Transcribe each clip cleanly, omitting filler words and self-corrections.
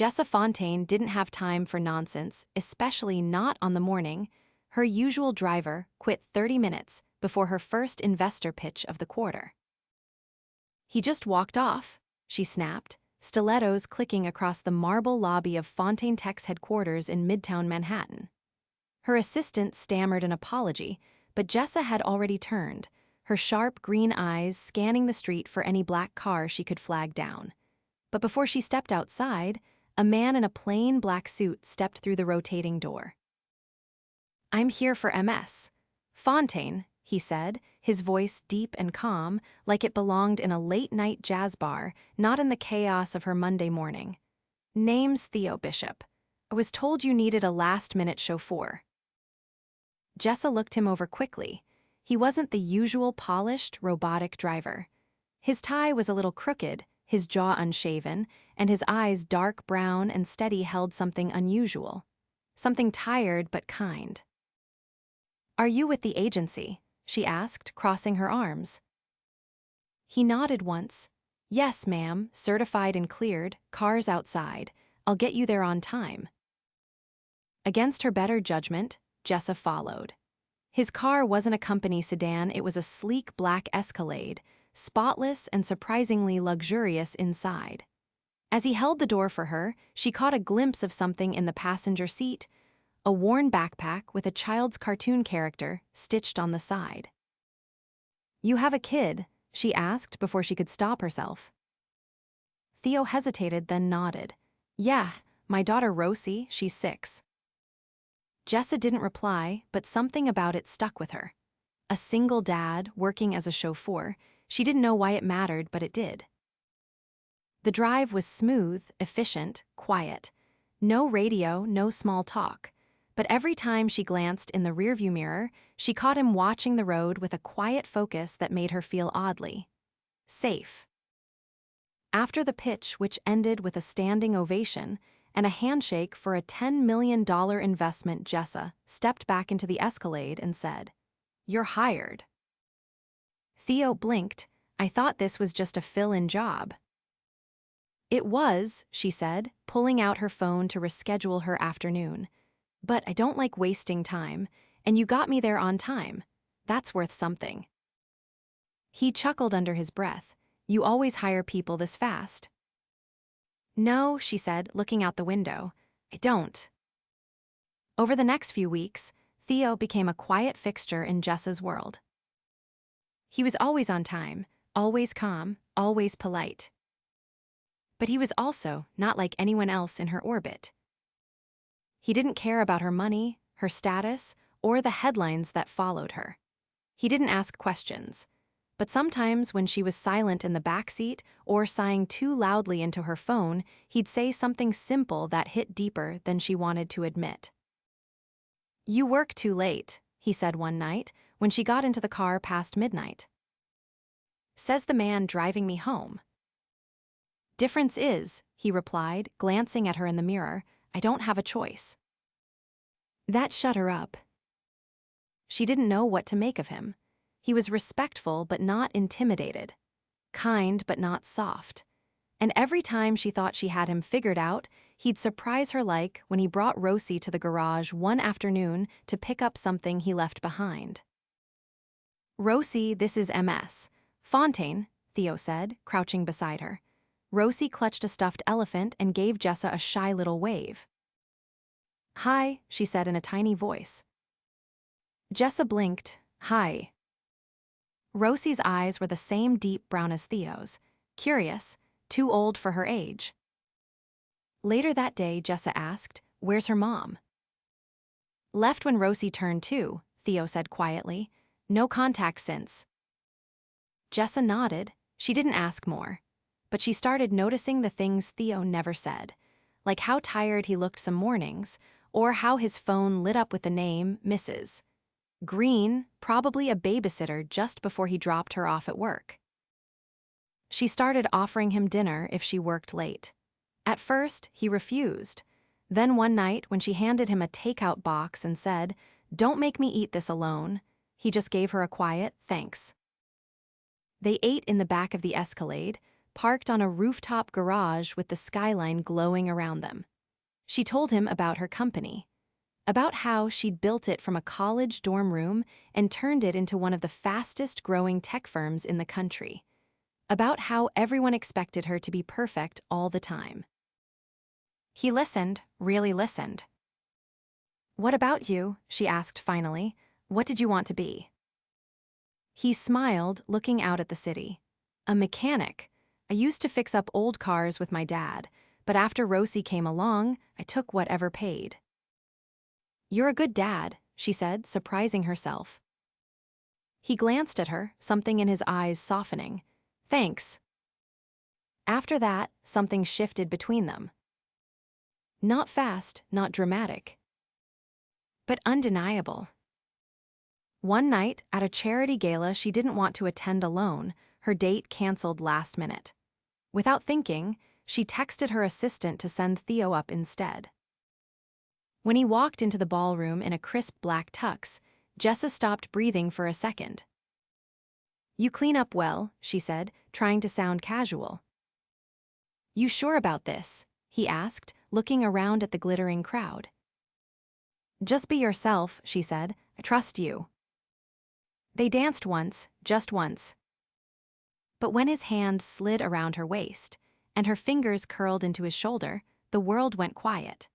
Jessa Fontaine didn't have time for nonsense, especially not on the morning. Her usual driver quit 30 minutes before her first investor pitch of the quarter. "He just walked off," she snapped, stilettos clicking across the marble lobby of Fontaine Tech's headquarters in Midtown Manhattan. Her assistant stammered an apology, but Jessa had already turned, her sharp green eyes scanning the street for any black car she could flag down. But before she stepped outside, a man in a plain black suit stepped through the rotating door. "I'm here for MS. Fontaine," he said, his voice deep and calm, like it belonged in a late-night jazz bar, not in the chaos of her Monday morning. "Name's Theo Bishop. I was told you needed a last-minute chauffeur." Jessa looked him over quickly. He wasn't the usual polished, robotic driver. His tie was a little crooked, his jaw unshaven, and his eyes dark brown and steady held something unusual. Something tired but kind. "Are you with the agency?" she asked, crossing her arms. He nodded once. "Yes, ma'am, certified and cleared, cars outside. I'll get you there on time." Against her better judgment, Jessa followed. His car wasn't a company sedan, it was a sleek black Escalade, spotless and surprisingly luxurious inside. As he held the door for her, she caught a glimpse of something in the passenger seat, a worn backpack with a child's cartoon character stitched on the side. "You have a kid?" she asked before she could stop herself. Theo hesitated, then nodded. "Yeah, my daughter Rosie, she's 6. Jessa didn't reply, but something about it stuck with her. A single dad, working as a chauffeur, she didn't know why it mattered, but it did. The drive was smooth, efficient, quiet. No radio, no small talk. But every time she glanced in the rearview mirror, she caught him watching the road with a quiet focus that made her feel oddly safe. After the pitch, which ended with a standing ovation and a handshake for a $10 million investment, Jessa stepped back into the Escalade and said, "You're hired." Theo blinked. "I thought this was just a fill-in job." "It was," she said, pulling out her phone to reschedule her afternoon. "But I don't like wasting time, and you got me there on time. That's worth something." He chuckled under his breath. "You always hire people this fast." "No," she said, looking out the window. "I don't." Over the next few weeks, Theo became a quiet fixture in Jessa's world. He was always on time, always calm, always polite. But he was also not like anyone else in her orbit. He didn't care about her money, her status, or the headlines that followed her. He didn't ask questions. But sometimes when she was silent in the backseat or sighing too loudly into her phone, he'd say something simple that hit deeper than she wanted to admit. "You work too late," he said one night when she got into the car past midnight. "Says the man driving me home." "Difference is," he replied, glancing at her in the mirror, "I don't have a choice." That shut her up. She didn't know what to make of him. He was respectful but not intimidated, kind but not soft. And every time she thought she had him figured out, he'd surprise her, like when he brought Rosie to the garage one afternoon to pick up something he left behind. "Rosie, this is MS. Fontaine," Theo said, crouching beside her. Rosie clutched a stuffed elephant and gave Jessa a shy little wave. "Hi," she said in a tiny voice. Jessa blinked. "Hi." Rosie's eyes were the same deep brown as Theo's, curious, too old for her age. Later that day, Jessa asked, "Where's her mom?" "Left when Rosie turned 2, Theo said quietly. "No contact since." Jessa nodded. She didn't ask more. But she started noticing the things Theo never said, like how tired he looked some mornings, or how his phone lit up with the name Mrs. Green, probably a babysitter just before he dropped her off at work. She started offering him dinner if she worked late. At first, he refused. Then one night, when she handed him a takeout box and said, "Don't make me eat this alone," he just gave her a quiet thanks. They ate in the back of the Escalade, parked on a rooftop garage with the skyline glowing around them. She told him about her company, about how she'd built it from a college dorm room and turned it into one of the fastest-growing tech firms in the country, about how everyone expected her to be perfect all the time. He listened, really listened. "What about you?" she asked finally. "What did you want to be?" He smiled, looking out at the city. "A mechanic. I used to fix up old cars with my dad, but after Rosie came along, I took whatever paid." "You're a good dad," she said, surprising herself. He glanced at her, something in his eyes softening. "Thanks." After that, something shifted between them. Not fast, not dramatic, but undeniable. One night, at a charity gala she didn't want to attend alone, her date canceled last minute. Without thinking, she texted her assistant to send Theo up instead. When he walked into the ballroom in a crisp black tux, Jessa stopped breathing for a second. "You clean up well," she said, trying to sound casual. "You sure about this?" he asked, looking around at the glittering crowd. "Just be yourself," she said. "I trust you." They danced once, just once. But when his hand slid around her waist, and her fingers curled into his shoulder, the world went quiet.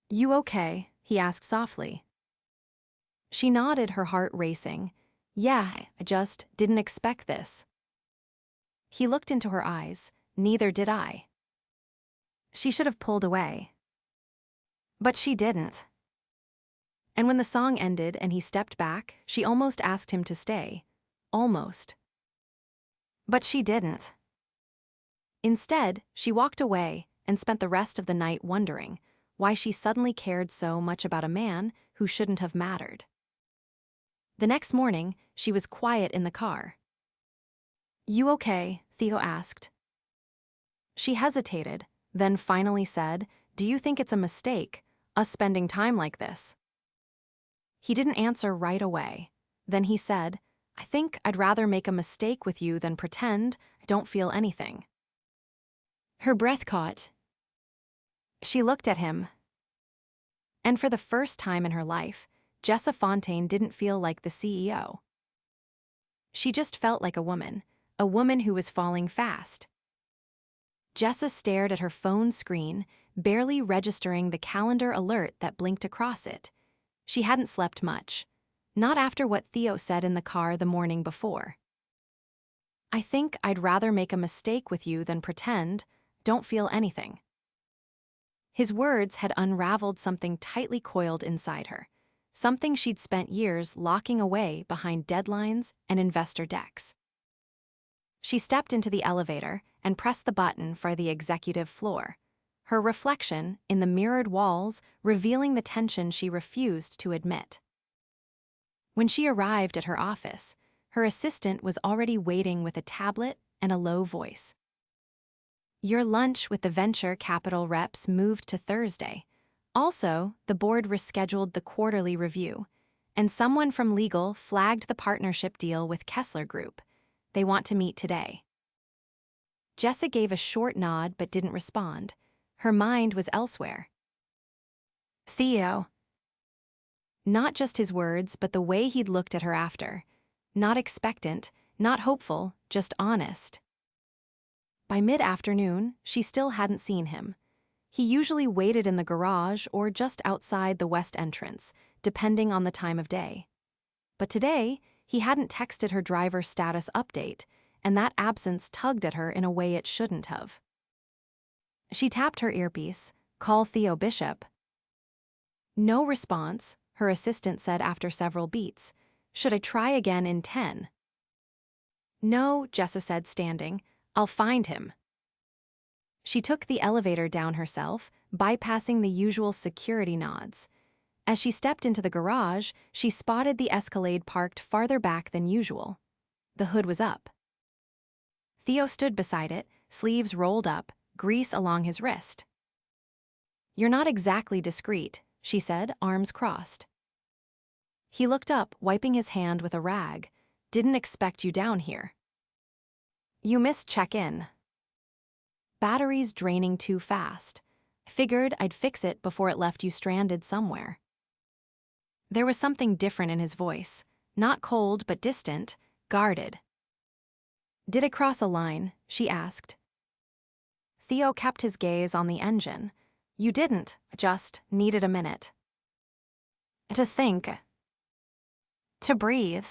"You okay?" he asked softly. She nodded, her heart racing. "Yeah, I just didn't expect this." He looked into her eyes. "Neither did I." She should have pulled away. But she didn't. And when the song ended and he stepped back, she almost asked him to stay. Almost. But she didn't. Instead, she walked away and spent the rest of the night wondering why she suddenly cared so much about a man who shouldn't have mattered. The next morning, she was quiet in the car. "You okay?" Theo asked. She hesitated, then finally said, "Do you think it's a mistake, us spending time like this?" He didn't answer right away. Then he said, "I think I'd rather make a mistake with you than pretend I don't feel anything." Her breath caught. She looked at him. And for the first time in her life, Jessa Fontaine didn't feel like the CEO. She just felt like a woman who was falling fast. Jessa stared at her phone screen, barely registering the calendar alert that blinked across it. She hadn't slept much. Not after what Theo said in the car the morning before. "I think I'd rather make a mistake with you than pretend, don't feel anything." His words had unraveled something tightly coiled inside her, something she'd spent years locking away behind deadlines and investor decks. She stepped into the elevator and pressed the button for the executive floor, her reflection in the mirrored walls revealing the tension she refused to admit. When she arrived at her office, her assistant was already waiting with a tablet and a low voice. "Your lunch with the venture capital reps moved to Thursday. Also, the board rescheduled the quarterly review, and someone from legal flagged the partnership deal with Kessler Group. They want to meet today." Jessa gave a short nod but didn't respond. Her mind was elsewhere. "Theo." Not just his words, but the way he'd looked at her after. Not expectant, not hopeful, just honest. By mid-afternoon, she still hadn't seen him. He usually waited in the garage or just outside the west entrance, depending on the time of day. But today, he hadn't texted her driver's status update, and that absence tugged at her in a way it shouldn't have. She tapped her earpiece. "Call Theo Bishop." No response, her assistant said after several beats. "Should I try again in 10? "No," Jessa said, standing. "I'll find him." She took the elevator down herself, bypassing the usual security nods. As she stepped into the garage, she spotted the Escalade parked farther back than usual. The hood was up. Theo stood beside it, sleeves rolled up, grease along his wrist. "You're not exactly discreet," she said, arms crossed. He looked up, wiping his hand with a rag. "Didn't expect you down here." You missed check-in. Batteries draining too fast. Figured I'd fix it before it left you stranded somewhere. There was something different in his voice, not cold but distant, guarded. Did I cross a line? She asked. Theo kept his gaze on the engine. You didn't, just needed a minute. To think. To breathe.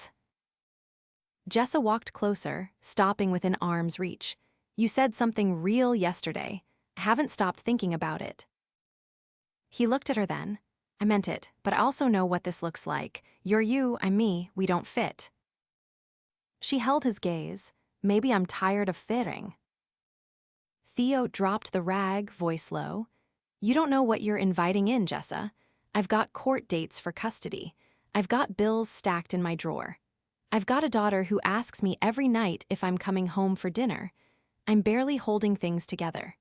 Jessa walked closer, stopping within arm's reach. You said something real yesterday. I haven't stopped thinking about it. He looked at her then. I meant it, but I also know what this looks like. You're you, I'm me, we don't fit. She held his gaze. Maybe I'm tired of fitting. Theo dropped the rag, voice low. You don't know what you're inviting in, Jessa. I've got court dates for custody. I've got bills stacked in my drawer. I've got a daughter who asks me every night if I'm coming home for dinner. I'm barely holding things together.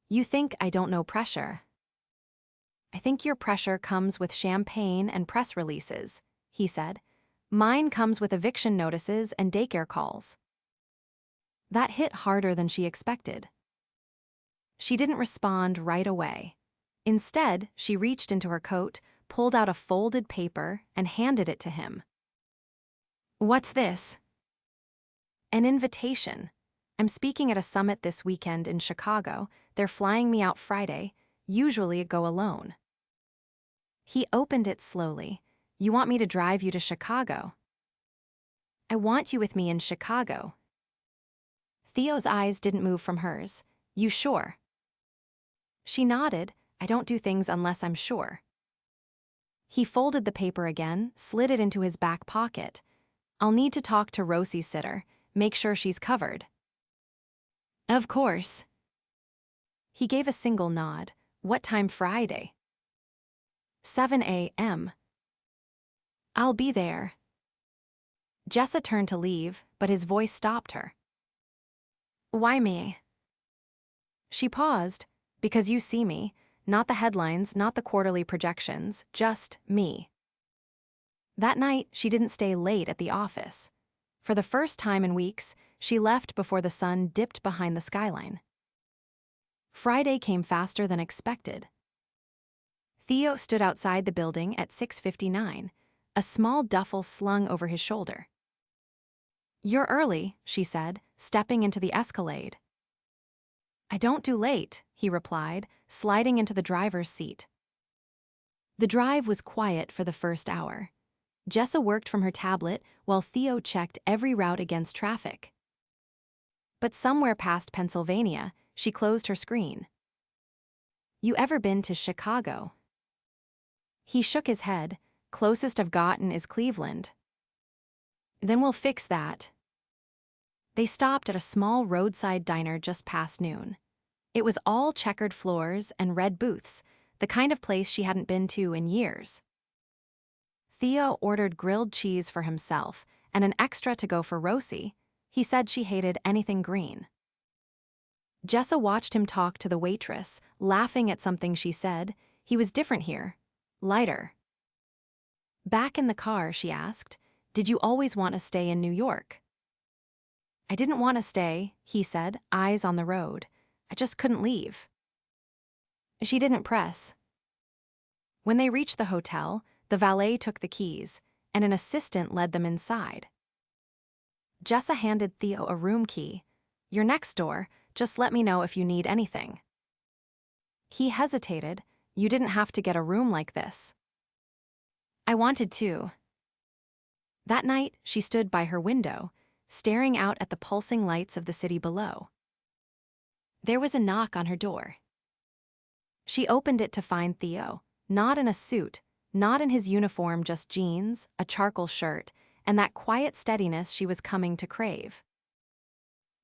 You think I don't know pressure. I think your pressure comes with champagne and press releases, he said. Mine comes with eviction notices and daycare calls. That hit harder than she expected. She didn't respond right away. Instead, she reached into her coat, pulled out a folded paper, and handed it to him. What's this? An invitation. I'm speaking at a summit this weekend in Chicago. They're flying me out Friday. Usually I go alone. He opened it slowly. You want me to drive you to Chicago? I want you with me in Chicago. Theo's eyes didn't move from hers. You sure? She nodded. I don't do things unless I'm sure. He folded the paper again, slid it into his back pocket. I'll need to talk to Rosie's sitter, make sure she's covered. Of course. He gave a single nod. What time Friday? 7 a.m. I'll be there. Jessa turned to leave, but his voice stopped her. Why me? She paused. Because you see me, not the headlines, not the quarterly projections, just me. That night, she didn't stay late at the office. For the first time in weeks, she left before the sun dipped behind the skyline. Friday came faster than expected. Theo stood outside the building at 6:59, a small duffel slung over his shoulder. You're early, she said, stepping into the Escalade. I don't do late, he replied, sliding into the driver's seat. The drive was quiet for the first hour. Jessa worked from her tablet while Theo checked every route against traffic. But somewhere past Pennsylvania, she closed her screen. You ever been to Chicago? He shook his head. Closest I've gotten is Cleveland. Then we'll fix that. They stopped at a small roadside diner just past noon. It was all checkered floors and red booths, the kind of place she hadn't been to in years. Theo ordered grilled cheese for himself and an extra to go for Rosie. He said she hated anything green. Jessa watched him talk to the waitress, laughing at something she said. He was different here. Lighter. Back in the car, she asked, Did you always want to stay in New York? I didn't want to stay, he said, eyes on the road. I just couldn't leave. She didn't press. When they reached the hotel, the valet took the keys, and an assistant led them inside. Jessa handed Theo a room key. You're next door, just let me know if you need anything. He hesitated. You didn't have to get a room like this. I wanted to. That night, she stood by her window, staring out at the pulsing lights of the city below. There was a knock on her door. She opened it to find Theo, not in a suit, not in his uniform, just jeans, a charcoal shirt, and that quiet steadiness she was coming to crave.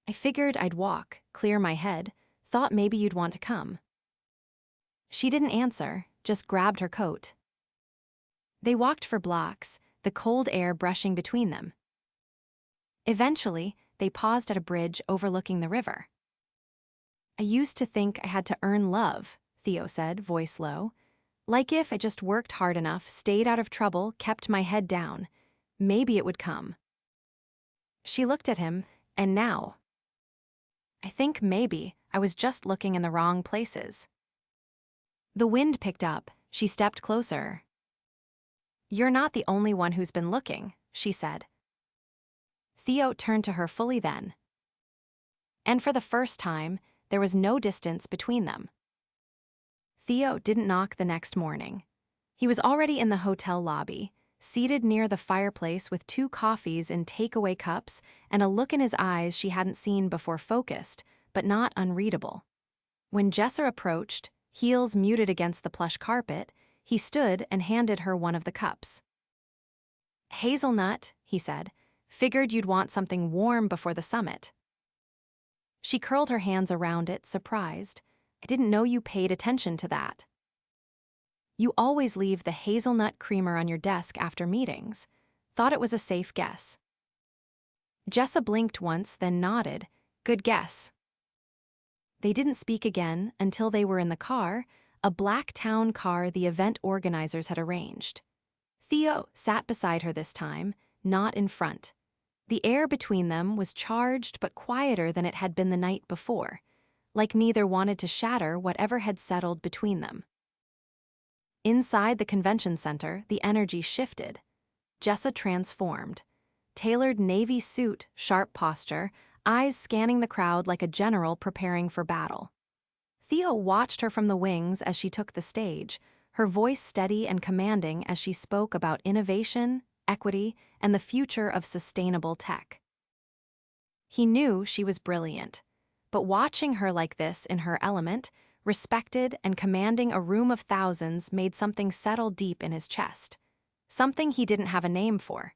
I figured I'd walk, clear my head, thought maybe you'd want to come. She didn't answer, just grabbed her coat. They walked for blocks, the cold air brushing between them. Eventually, they paused at a bridge overlooking the river. I used to think I had to earn love, Theo said, voice low. Like if I just worked hard enough, stayed out of trouble, kept my head down, maybe it would come. She looked at him. And now? I think maybe I was just looking in the wrong places. The wind picked up. She stepped closer. You're not the only one who's been looking, she said. Theo turned to her fully then. And for the first time, there was no distance between them. Theo didn't knock the next morning. He was already in the hotel lobby, seated near the fireplace with 2 coffees in takeaway cups and a look in his eyes she hadn't seen before, focused, but not unreadable. When Jessa approached, heels muted against the plush carpet, he stood and handed her one of the cups. Hazelnut, he said. Figured you'd want something warm before the summit. She curled her hands around it, surprised. I didn't know you paid attention to that. You always leave the hazelnut creamer on your desk after meetings. Thought it was a safe guess. Jessa blinked once, then nodded. Good guess. They didn't speak again until they were in the car, a black town car the event organizers had arranged. Theo sat beside her this time, not in front. The air between them was charged but quieter than it had been the night before, like neither wanted to shatter whatever had settled between them. Inside the convention center, the energy shifted. Jessa transformed. Tailored navy suit, sharp posture, eyes scanning the crowd like a general preparing for battle. Theo watched her from the wings as she took the stage, her voice steady and commanding as she spoke about innovation, equity, and the future of sustainable tech. He knew she was brilliant, but watching her like this in her element, respected and commanding a room of thousands, made something settle deep in his chest, something he didn't have a name for.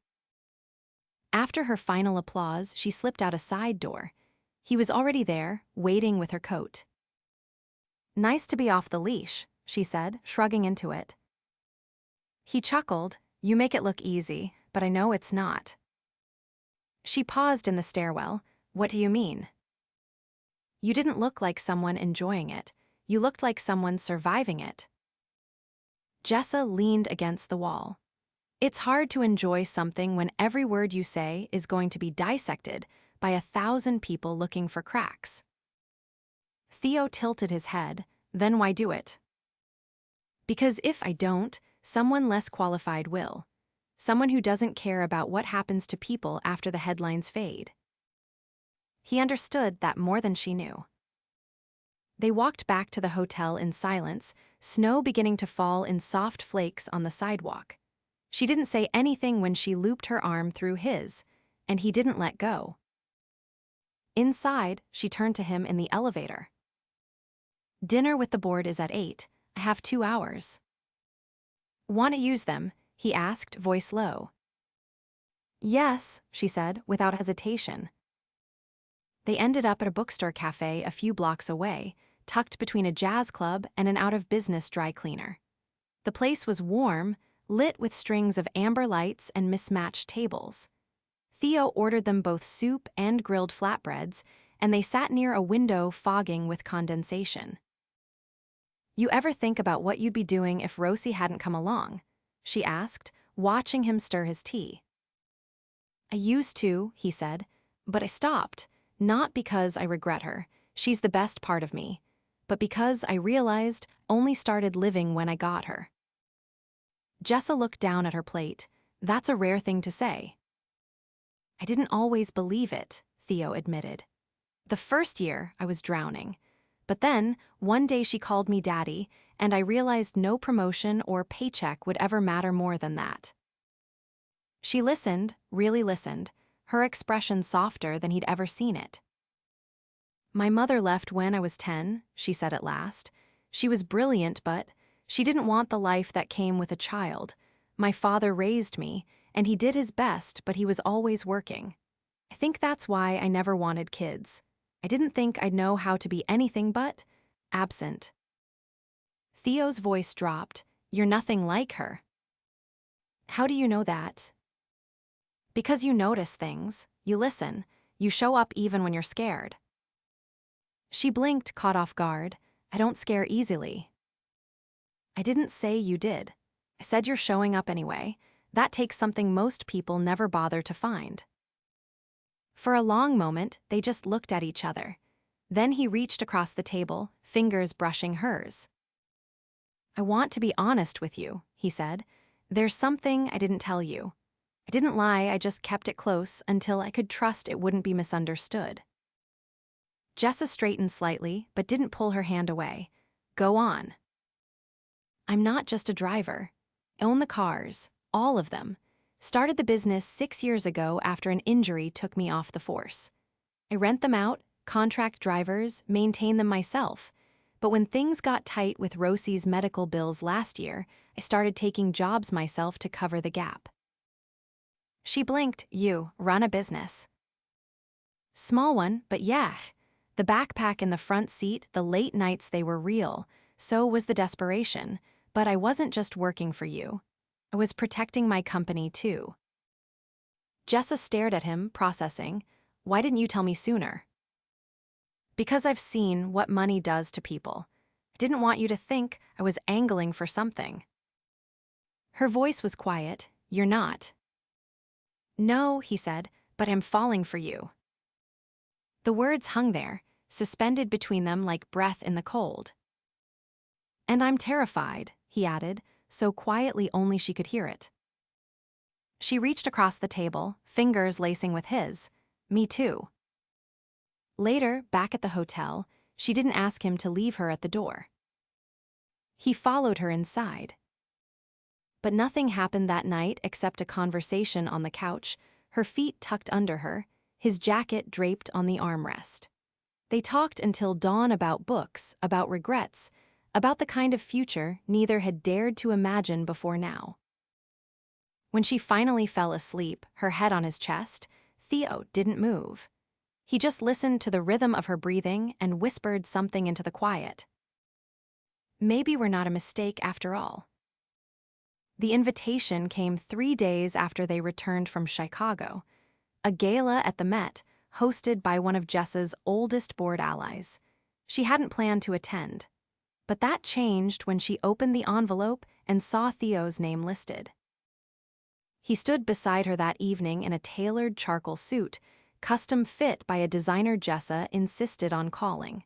After her final applause, she slipped out a side door. He was already there, waiting with her coat. Nice to be off the leash, she said, shrugging into it. He chuckled. You make it look easy, but I know it's not. She paused in the stairwell. What do you mean? You didn't look like someone enjoying it. You looked like someone surviving it. Jessa leaned against the wall. It's hard to enjoy something when every word you say is going to be dissected by 1,000 people looking for cracks. Theo tilted his head. Then why do it? Because if I don't, someone less qualified will. Someone who doesn't care about what happens to people after the headlines fade. He understood that more than she knew. They walked back to the hotel in silence, snow beginning to fall in soft flakes on the sidewalk. She didn't say anything when she looped her arm through his, and he didn't let go. Inside, she turned to him in the elevator. Dinner with the board is at 8. I have 2 hours. Want to use them? He asked, voice low. Yes, she said, without hesitation. They ended up at a bookstore cafe a few blocks away, tucked between a jazz club and an out-of-business dry cleaner. The place was warm, lit with strings of amber lights and mismatched tables. Theo ordered them both soup and grilled flatbreads, and they sat near a window fogging with condensation. You ever think about what you'd be doing if Rosie hadn't come along? She asked, watching him stir his tea. I used to, he said, but I stopped, not because I regret her, she's the best part of me, but because I realized only started living when I got her. Jessa looked down at her plate. That's a rare thing to say. I didn't always believe it, Theo admitted. The first year, I was drowning. But then, one day she called me daddy, and I realized no promotion or paycheck would ever matter more than that. She listened, really listened, her expression softer than he'd ever seen it. My mother left when I was 10, she said at last. She was brilliant, but she didn't want the life that came with a child. My father raised me, and he did his best, but he was always working. I think that's why I never wanted kids. I didn't think I'd know how to be anything but absent. Theo's voice dropped. You're nothing like her. How do you know that? Because you notice things, you listen, you show up even when you're scared. She blinked, caught off guard. I don't scare easily. I didn't say you did. I said you're showing up anyway. That takes something most people never bother to find. For a long moment, they just looked at each other. Then he reached across the table, fingers brushing hers. "I want to be honest with you," he said. "There's something I didn't tell you. I didn't lie, I just kept it close until I could trust it wouldn't be misunderstood." Jessa straightened slightly, but didn't pull her hand away. "Go on." "I'm not just a driver. I own the cars, all of them. Started the business 6 years ago after an injury took me off the force. I rent them out, contract drivers, maintain them myself. But when things got tight with Rosie's medical bills last year, I started taking jobs myself to cover the gap." She blinked. "You run a business." "Small one, but yeah. The backpack in the front seat, the late nights, they were real. So was the desperation. But I wasn't just working for you. I was protecting my company too." Jessa stared at him, processing. "Why didn't you tell me sooner?" "Because I've seen what money does to people. I didn't want you to think I was angling for something." Her voice was quiet. "You're not." "No," he said, "but I'm falling for you." The words hung there, suspended between them like breath in the cold. "And I'm terrified," he added, so quietly only she could hear it. She reached across the table, fingers lacing with his. "Me too." Later, back at the hotel, she didn't ask him to leave her at the door. He followed her inside. But nothing happened that night except a conversation on the couch, her feet tucked under her, his jacket draped on the armrest. They talked until dawn about books, about regrets, about the kind of future neither had dared to imagine before now. When she finally fell asleep, her head on his chest, Theo didn't move. He just listened to the rhythm of her breathing and whispered something into the quiet. "Maybe we're not a mistake after all." The invitation came 3 days after they returned from Chicago, a gala at the Met, hosted by one of Jessa's oldest board allies. She hadn't planned to attend. But that changed when she opened the envelope and saw Theo's name listed. He stood beside her that evening in a tailored charcoal suit, custom fit by a designer Jessa insisted on calling.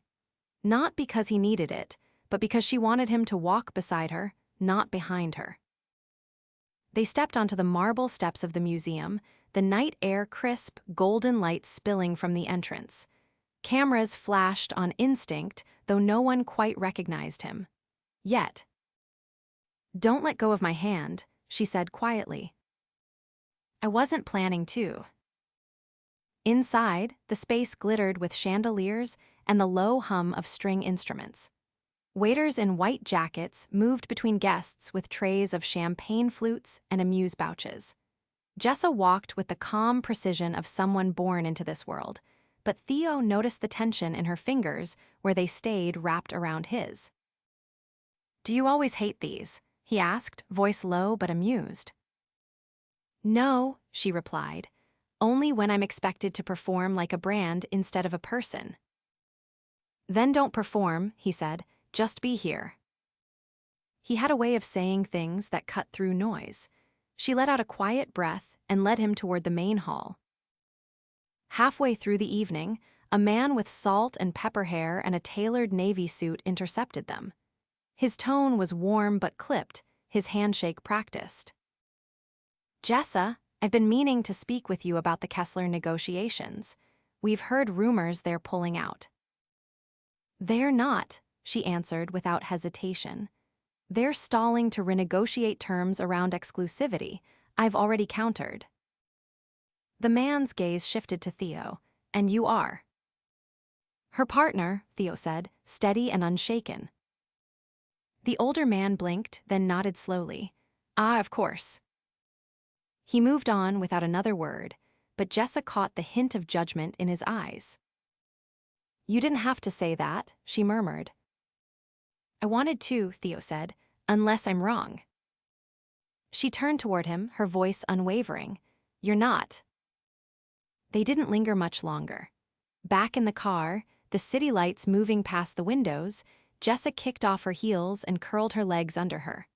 Not because he needed it, but because she wanted him to walk beside her, not behind her. They stepped onto the marble steps of the museum, the night air crisp, golden light spilling from the entrance. Cameras flashed on instinct, though no one quite recognized him. Yet. "Don't let go of my hand," she said quietly. "I wasn't planning to." Inside, the space glittered with chandeliers and the low hum of string instruments. Waiters in white jackets moved between guests with trays of champagne flutes and amuse-bouches. Jessa walked with the calm precision of someone born into this world, but Theo noticed the tension in her fingers where they stayed wrapped around his. "Do you always hate these?" he asked, voice low but amused. "No," she replied, "only when I'm expected to perform like a brand instead of a person." "Then don't perform," he said, "just be here." He had a way of saying things that cut through noise. She let out a quiet breath and led him toward the main hall. Halfway through the evening, a man with salt and pepper hair and a tailored navy suit intercepted them. His tone was warm but clipped, his handshake practiced. "Jessa, I've been meaning to speak with you about the Kessler negotiations. We've heard rumors they're pulling out." "They're not," she answered without hesitation. "They're stalling to renegotiate terms around exclusivity. I've already countered." The man's gaze shifted to Theo. "And you are?" "Her partner," Theo said, steady and unshaken. The older man blinked, then nodded slowly. "Ah, of course." He moved on without another word, but Jessa caught the hint of judgment in his eyes. "You didn't have to say that," she murmured. "I wanted to," Theo said, "unless I'm wrong." She turned toward him, her voice unwavering. "You're not." They didn't linger much longer. Back in the car, the city lights moving past the windows, Jessa kicked off her heels and curled her legs under her.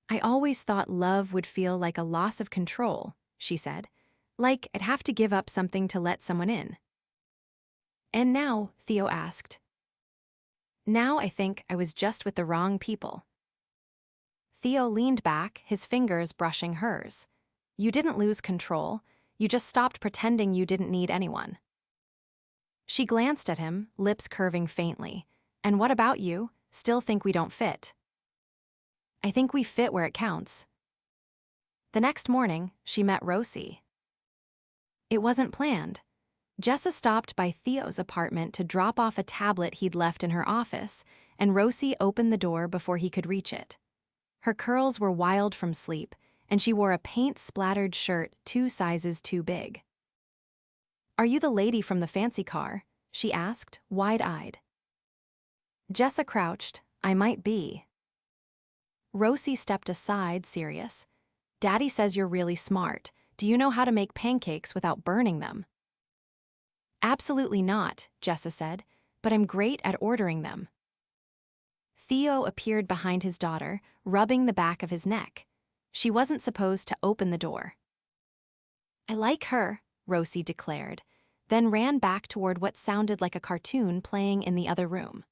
"I always thought love would feel like a loss of control," she said. Like I'd have to give up something to let someone in. And now, Theo asked. Now I think I was just with the wrong people. Theo leaned back, his fingers brushing hers. You didn't lose control, you just stopped pretending you didn't need anyone. She glanced at him, lips curving faintly. And what about you? Still think we don't fit? I think we fit where it counts. The next morning, she met Rosie. It wasn't planned. Jessa stopped by Theo's apartment to drop off a tablet he'd left in her office, and Rosie opened the door before he could reach it. Her curls were wild from sleep, and she wore a paint-splattered shirt 2 sizes too big. Are you the lady from the fancy car? She asked, wide-eyed. Jessa crouched. I might be. Rosie stepped aside, serious. Daddy says you're really smart. Do you know how to make pancakes without burning them? Absolutely not, Jessa said, but I'm great at ordering them. Theo appeared behind his daughter, rubbing the back of his neck. She wasn't supposed to open the door. I like her, Rosie declared, then ran back toward what sounded like a cartoon playing in the other room.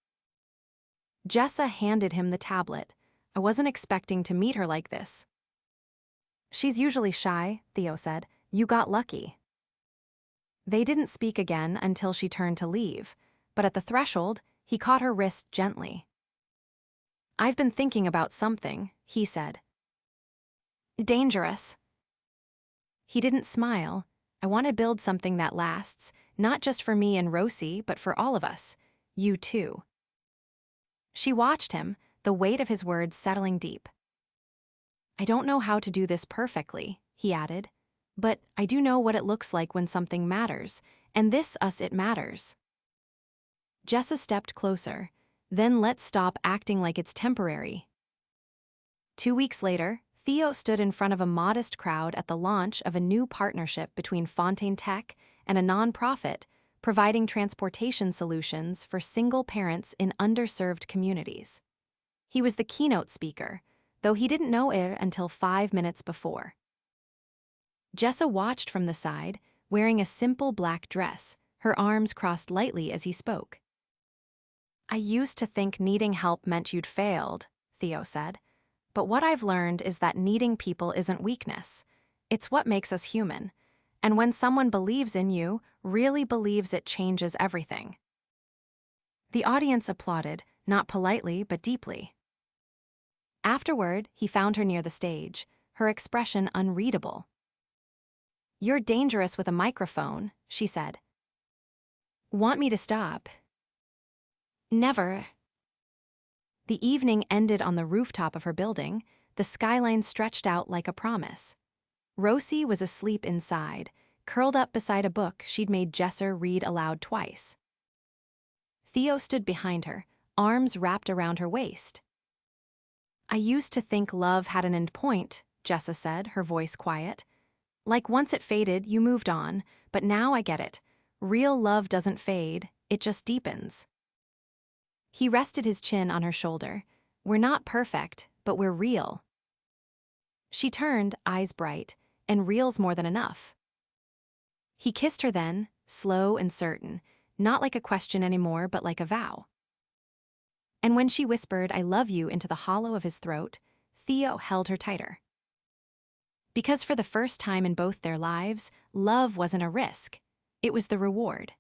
Jessa handed him the tablet. I wasn't expecting to meet her like this. She's usually shy, Theo said. You got lucky. They didn't speak again until she turned to leave, but at the threshold, he caught her wrist gently. I've been thinking about something, he said. Dangerous. He didn't smile. I want to build something that lasts, not just for me and Rosie, but for all of us. You too. She watched him, the weight of his words settling deep. I don't know how to do this perfectly, he added, but I do know what it looks like when something matters, and it matters. Jessa stepped closer. Then let's stop acting like it's temporary. 2 weeks later, Theo stood in front of a modest crowd at the launch of a new partnership between Fontaine Tech and a nonprofit providing transportation solutions for single parents in underserved communities. He was the keynote speaker, though he didn't know it until 5 minutes before. Jessa watched from the side, wearing a simple black dress, her arms crossed lightly as he spoke. I used to think needing help meant you'd failed, Theo said. But what I've learned is that needing people isn't weakness. It's what makes us human. And when someone believes in you, really believes, it changes everything. The audience applauded, not politely but deeply. Afterward, he found her near the stage, her expression unreadable. You're dangerous with a microphone, she said. Want me to stop? Never. The evening ended on the rooftop of her building. The skyline stretched out like a promise. Rosie was asleep inside, curled up beside a book she'd made Jessa read aloud twice. Theo stood behind her, arms wrapped around her waist. I used to think love had an end point, Jessa said, her voice quiet. Like once it faded, you moved on, but now I get it. Real love doesn't fade, it just deepens. He rested his chin on her shoulder. We're not perfect, but we're real. She turned, eyes bright, and real's more than enough. He kissed her then, slow and certain, not like a question anymore, but like a vow. And when she whispered, I love you, into the hollow of his throat, Theo held her tighter. Because for the first time in both their lives, love wasn't a risk. It was the reward.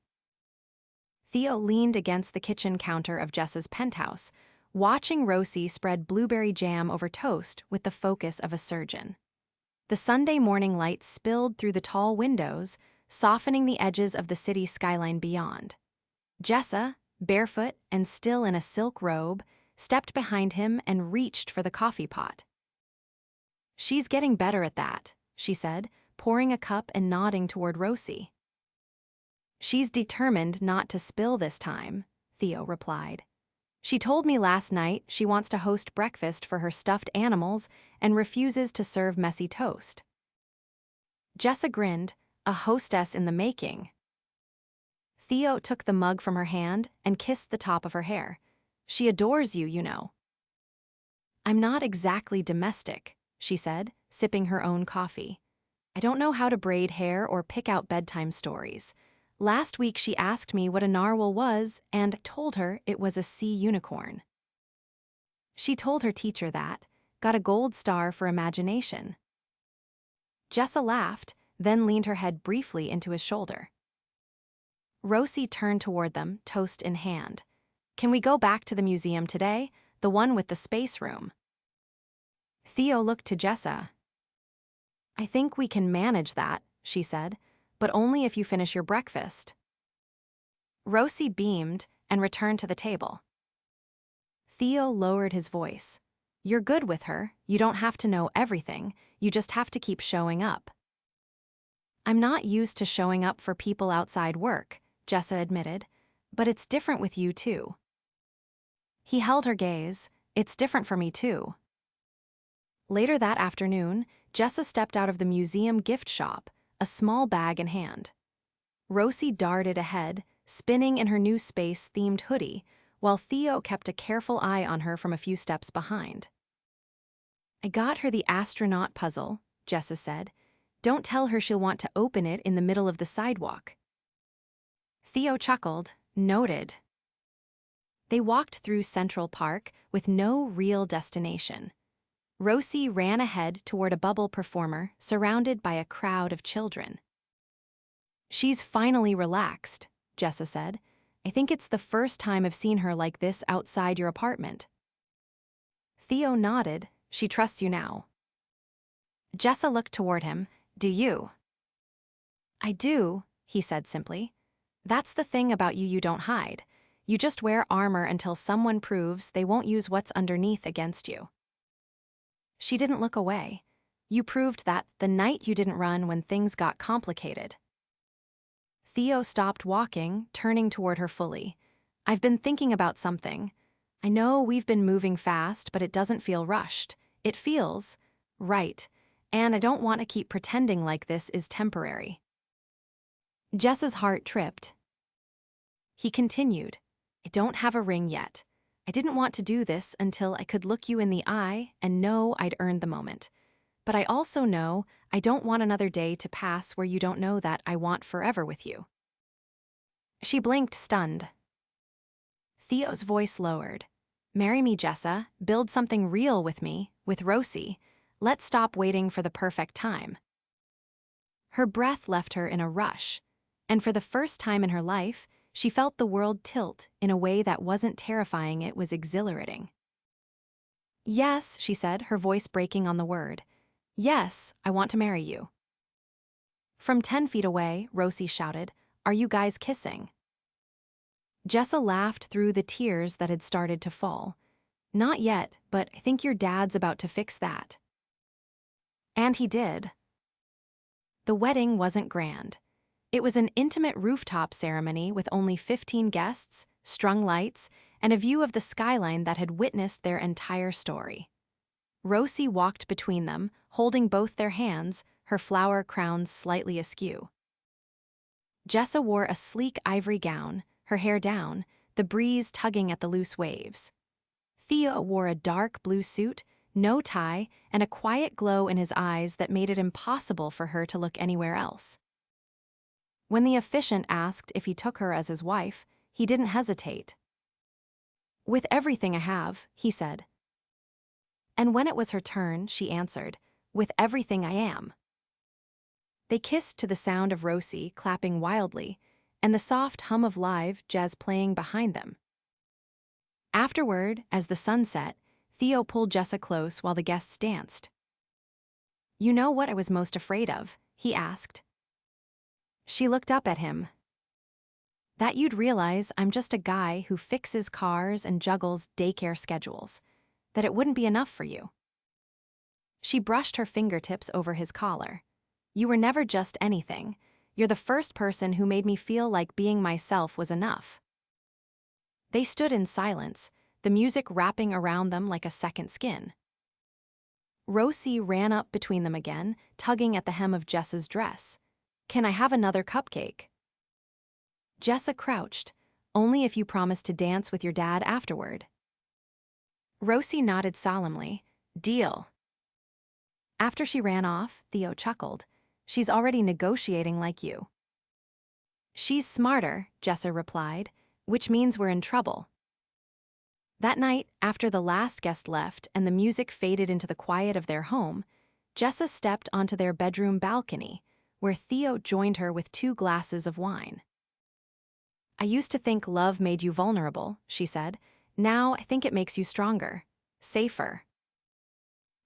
Theo leaned against the kitchen counter of Jessa's penthouse, watching Rosie spread blueberry jam over toast with the focus of a surgeon. The Sunday morning light spilled through the tall windows, softening the edges of the city skyline beyond. Jessa, barefoot and still in a silk robe, stepped behind him and reached for the coffee pot. She's getting better at that, she said, pouring a cup and nodding toward Rosie. She's determined not to spill this time, Theo replied. She told me last night she wants to host breakfast for her stuffed animals and refuses to serve messy toast. Jessa grinned, a hostess in the making. Theo took the mug from her hand and kissed the top of her hair. She adores you, you know. I'm not exactly domestic, she said, sipping her own coffee. I don't know how to braid hair or pick out bedtime stories. Last week she asked me what a narwhal was and told her it was a sea unicorn. She told her teacher that, got a gold star for imagination. Jessa laughed, then leaned her head briefly into his shoulder. Rosie turned toward them, toast in hand. Can we go back to the museum today, the one with the space room? Theo looked to Jessa. I think we can manage that, she said, but only if you finish your breakfast. Rosie beamed and returned to the table. Theo lowered his voice. You're good with her, you don't have to know everything, you just have to keep showing up. I'm not used to showing up for people outside work, Jessa admitted, but it's different with you too. He held her gaze. It's different for me too. Later that afternoon, Jessa stepped out of the museum gift shop, a small bag in hand. Rosie darted ahead, spinning in her new space-themed hoodie, while Theo kept a careful eye on her from a few steps behind. I got her the astronaut puzzle, Jessa said. Don't tell her she'll want to open it in the middle of the sidewalk. Theo chuckled, noted. They walked through Central Park with no real destination. Rosie ran ahead toward a bubble performer surrounded by a crowd of children. She's finally relaxed, Jessa said. I think it's the first time I've seen her like this outside your apartment. Theo nodded. She trusts you now. Jessa looked toward him. Do you? I do, he said simply. That's the thing about you don't hide. You just wear armor until someone proves they won't use what's underneath against you. She didn't look away. You proved that the night you didn't run when things got complicated. Theo stopped walking, turning toward her fully. I've been thinking about something. I know we've been moving fast, but it doesn't feel rushed. It feels right, and I don't want to keep pretending like this is temporary. Jessa's heart tripped. He continued, I don't have a ring yet. I didn't want to do this until I could look you in the eye and know I'd earned the moment. But I also know I don't want another day to pass where you don't know that I want forever with you. She blinked, stunned. Theo's voice lowered. Marry me, Jessa. Build something real with me, with Rosie. Let's stop waiting for the perfect time. Her breath left her in a rush, and for the first time in her life, she felt the world tilt in a way that wasn't terrifying, it was exhilarating. Yes, she said, her voice breaking on the word. Yes, I want to marry you. From 10 feet away, Rosie shouted, Are you guys kissing? Jessa laughed through the tears that had started to fall. Not yet, but I think your dad's about to fix that. And he did. The wedding wasn't grand. It was an intimate rooftop ceremony with only 15 guests, strung lights, and a view of the skyline that had witnessed their entire story. Rosie walked between them, holding both their hands, her flower crowns slightly askew. Jessa wore a sleek ivory gown, her hair down, the breeze tugging at the loose waves. Theo wore a dark blue suit, no tie, and a quiet glow in his eyes that made it impossible for her to look anywhere else. When the officiant asked if he took her as his wife, he didn't hesitate. With everything I have, he said. And when it was her turn, she answered, with everything I am. They kissed to the sound of Rosie clapping wildly, and the soft hum of live jazz playing behind them. Afterward, as the sun set, Theo pulled Jessa close while the guests danced. You know what I was most afraid of? He asked. She looked up at him. That you'd realize I'm just a guy who fixes cars and juggles daycare schedules, that it wouldn't be enough for you. She brushed her fingertips over his collar. You were never just anything. You're the first person who made me feel like being myself was enough. They stood in silence, the music wrapping around them like a second skin. Rosie ran up between them again, tugging at the hem of Jessa's dress. Can I have another cupcake? Jessa crouched, only if you promise to dance with your dad afterward. Rosie nodded solemnly. Deal. After she ran off, Theo chuckled. She's already negotiating like you. She's smarter, Jessa replied, which means we're in trouble. That night, after the last guest left and the music faded into the quiet of their home, Jessa stepped onto their bedroom balcony, where Theo joined her with 2 glasses of wine. I used to think love made you vulnerable, she said. Now I think it makes you stronger, safer.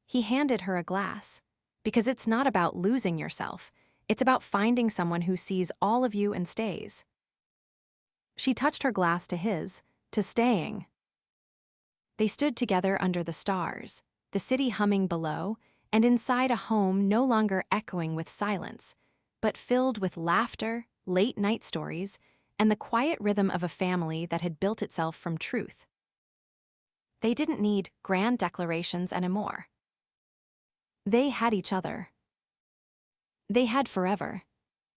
He handed her a glass. Because it's not about losing yourself, it's about finding someone who sees all of you and stays. She touched her glass to his, to staying. They stood together under the stars, the city humming below, and inside a home no longer echoing with silence, but filled with laughter, late-night stories, and the quiet rhythm of a family that had built itself from truth. They didn't need grand declarations anymore. They had each other. They had forever.